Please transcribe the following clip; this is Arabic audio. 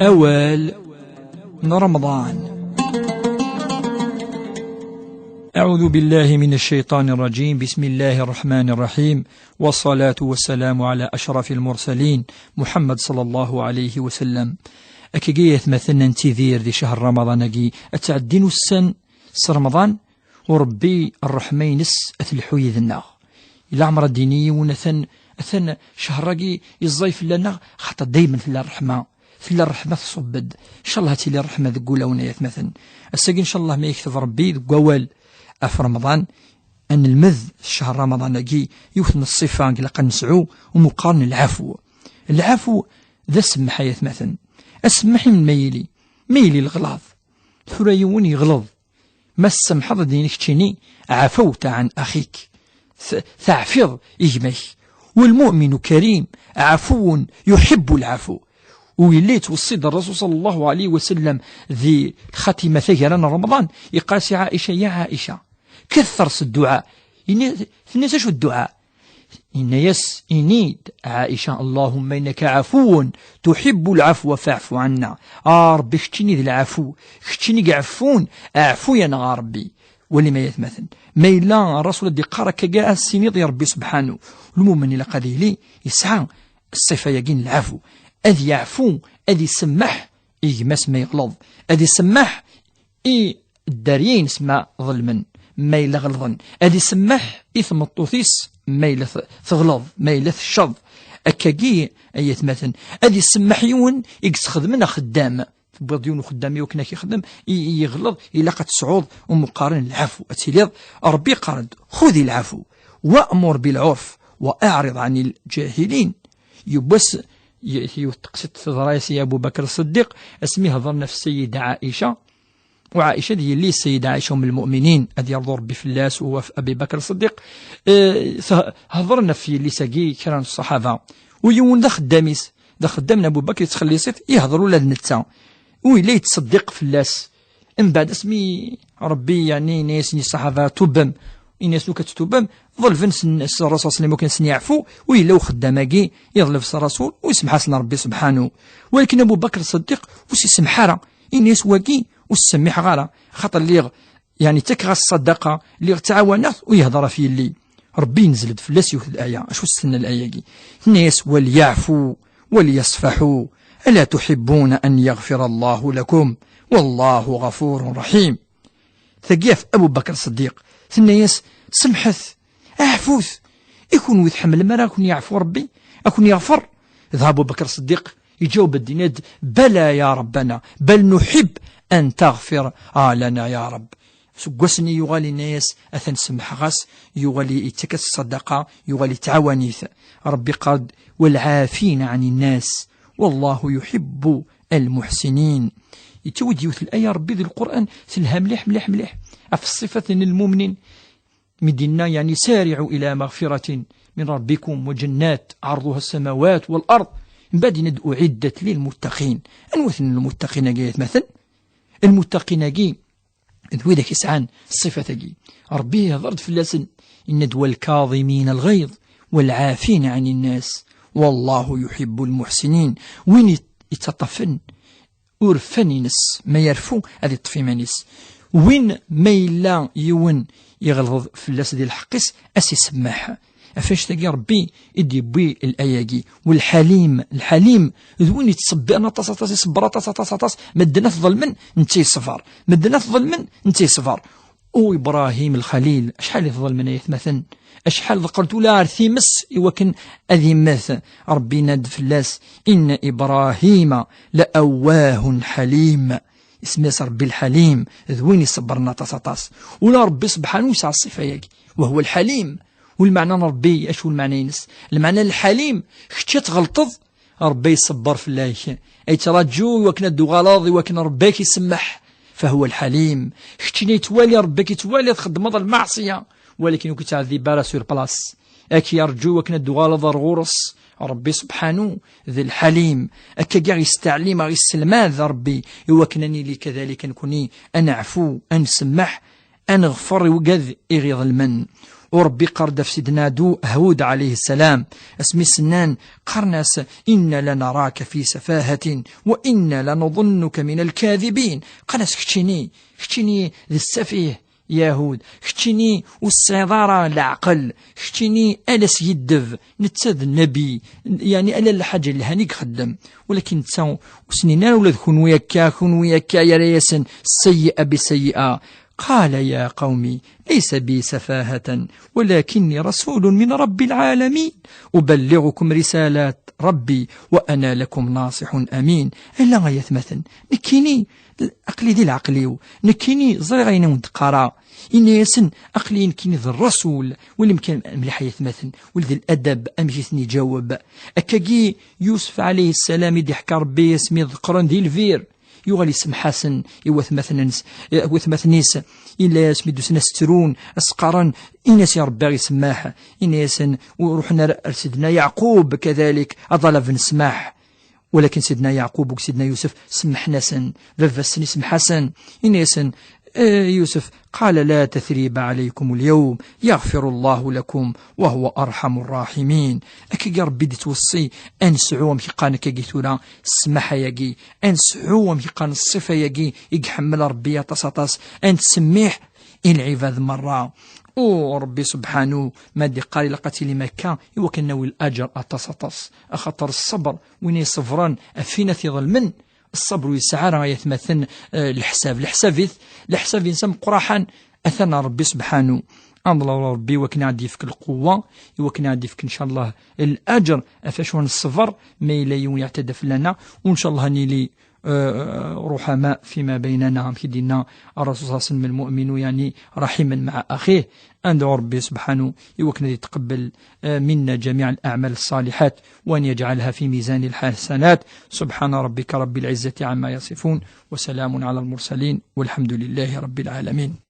أوال رمضان. أعوذ بالله من الشيطان الرجيم. بسم الله الرحمن الرحيم، والصلاة والسلام على أشرف المرسلين محمد صلى الله عليه وسلم. أكيجيت مثلا انتذير ذي شهر رمضان أجي أتعدين السن رمضان وربي الرحمينس أتلحوي ذناغ إلى عمر الديني ونثن شهر راجي الضيف لنا خاطر دايما في الرحمة تصبد إن شاء الله هاتي لي الرحمة ذقولا ونيات مثلا الساقي إن شاء الله ما يكتب ربي ذقوال في رمضان أن المذ في شهر رمضان أجي يوثن الصفة لقى نسعو ومقارن العفو ذا السمح حياة مثلا أسمحي من ميلي الغلاظ ثريون يغلظ ما السمح دينك تشيني عفوت عن أخيك تعفض إجمك، والمؤمن كريم عفو يحب العفو. ويليت وصيد الرسول صلى الله عليه وسلم ذي ختمة ثجران رمضان يقاسي عائشة يا عائشة كثر الدعاء الناس شو الدعاء إنيد عائشة اللهم إنك عفو تحب العفو فاعف عنا. ربي اختني ذي العفو اختني عفون أعفو يا ربي ولما يتمثل ما إلا الرسول دي قارك كجاء السنيد يا ربي سبحانه. المؤمن إلى قديه لي يسعى الصفة يقين العفو أذي يعفو أذي سمح يجمس ما يغلظ أذي سمح الداريين اسمع ظلما ما إلا غلظا أذي سمح إثم الطوثيس ما إلا ثغلظ ما إلا الشظ أكاكي أيت مثلا أذي سمح يون يقص خدمنا خدام بضيون خدامي وكنا يخدم يغلظ إلا قد صعود ومقارن العفو أتيليض ربي قارد خذي العفو وأمر بالعرف وأعرض عن الجاهلين. يبس تقصد ضرايس يا أبو بكر الصديق اسمي هضرنا في السيدة عائشة، وعائشة دي اللي السيدة عائشة من المؤمنين أدي يرضو ربي في اللاس وهو في أبي بكر الصديق. هضرنا في اللي ساقي كران الصحابة ويون ذا خدامنا أبو بكر يتخلي صيت يهضروا لذنتا ويلي يتصدق في اللاس من بعد اسمي ربي يعني ناس الصحابة توبم الناس لو كتتوبم ظلفن الرسول صلى الله عليه وسلم كان يعفو ويلا خداماكي يظلف الرسول ويسمح حسن ربي سبحانه. ولكن ابو بكر الصديق وسي سمحاره الناس واكي وسمح غاره خاطر اللي يعني تكغى الصدقه اللي تعاونات ويهضر في اللي ربي نزل في الاسيوث الايه. اش وصلنا الايه كي الناس وليعفوا وليصفحوا الا تحبون ان يغفر الله لكم والله غفور رحيم. ثقيف ابو بكر الصديق الناس سمحث اعفوث يكون ويتحمل ما راكن يعفو ربي اكون يغفر. ذهب ابو بكر الصديق يجاوب الديناد بلى يا ربنا بل نحب ان تغفر لنا يا رب. سقسني يغالي الناس اثن سمح غاس يغالي يتكس الصدقه يغالي تعاونيث ربي قد والعافين عن الناس والله يحب المحسنين. يتود يوث الآية ربي ذي القرآن سلها مليح في الصفة المؤمنين مدينة يعني سارعوا إلى مغفرة من ربكم وجنات عرضها السماوات والأرض من بعد ندء أعدت للمتقين. أنوثن المتقين جايت مثل المتقين جي ذوي ذاك يسعان الصفة جي ربي يضرد في اللسن إن دوا الكاظمين الغيظ والعافين عن الناس والله يحب المحسنين. وين يتطفن ورفنينس ما يرفو هذه الطفيمانيس وين ما يلا يون يغلظ في اللاس ديال الحقيس اسي سماح افاش تلقى ربي يدي بي الاياكي. والحليم ذوين يتصبر انا تصاطاس يصبر تصاطاس مدنا في ظلمن نتي صفر مدنا في ظلمن نتي صفر. وابراهيم الخليل شحال يفضل من يتمثل أشحال ذكرت لا ارثيمس وكن أذي مث ربي ناد فلاس إن إبراهيم لأواه حليم اسمه ربي الحليم ذوين يصبرنا تصاطاس ولا ربي سبحانه يسعى الصفة ياك وهو الحليم. والمعنى ربي أشو المعنى ينس المعنى الحليم خشيت غلطض ربي يصبر في الله أي ترجو وكنا الدغالاضي وكنا ربيك يسمح فهو الحليم. خشيني يتوالي ربك يتوالي تخدم هذا المعصية ولكن كتعذي بارا سور بلاس اكي يرجو وكنا الدغالا ضر غورس ربي سبحانه ذي الحليم اكا كاع يستعلم غي السلمان ذا ربي وكنني لي كذلك نكوني أن أعفو أن سمح أن أغفر وقذ إغيظ المن. وربي قرد في سيدنا هود عليه السلام اسمي سنان قرناس إن لنراك في سفاهة وإن لنظنك من الكاذبين. قرناس كتشيني ذي السفيه يهود، كتشيني والصدارة العقل، كتشيني ألس يدف نتساد النبي يعني ألا الحاجة اللي هانيك خدم، ولكن تساو وسنينا ولا كون وياكا يا رياسن السيئة بسيئة. قال يا قومي ليس بي سفاهة ولكني رسول من رب العالمين أبلغكم رسالات ربي وأنا لكم ناصح أمين. إلا غاية مثلا نكيني أقلي دي العقليو نكيني زرغين ونتقرا إني يسن أقلي نكيني ذا الرسول واللي مكان مليح يثمثن ولذي الأدب أمشيثني جاوب أكاكي يوسف عليه السلام يدي حكى ربي يسمي ذكرا ذي الفير يغالي اسم حسن يوثمثنيس إلا سميدو سنسترون أسقرا إناس يا ربي يسماح إناس وروحنا سيدنا يعقوب كذلك أضل في نسماح، ولكن سيدنا يعقوب وسيدنا يوسف سمح ناسا ففسني سم حسن إناس يوسف قال لا تثريب عليكم اليوم يغفر الله لكم وهو أرحم الراحمين. أكي ربي دي توصي أنسعوهم كيقان كيقيتونا السماحة يجي أنسعوهم كيقان الصفة يجي يحمل ربي يتصاطس أن تسميح العباد مرة وربي سبحانه ما دي قال لقتل مكة وكان ناوي الأجر أتصاطس أخطر الصبر وين يصفران أفينا في ظلمن الصبر يسعى راه يتمثل الحساب ينسم قراحا أثنى ربي سبحانه الله ربي وكنا عندي فيك القوة وكنا عندي فيك إن شاء الله الأجر أفشون الصفر ما يليون يعتدف لنا وإن شاء الله نيلي رحماء فيما بيننا كدينا الرسول صلى الله عليه وسلم المؤمن يعني رحيما مع أخيه عند ربي سبحانه يوكنا يتقبل منا جميع الأعمال الصالحات وأن يجعلها في ميزان الحسنات. سبحان ربك رب العزة عما يصفون وسلام على المرسلين والحمد لله رب العالمين.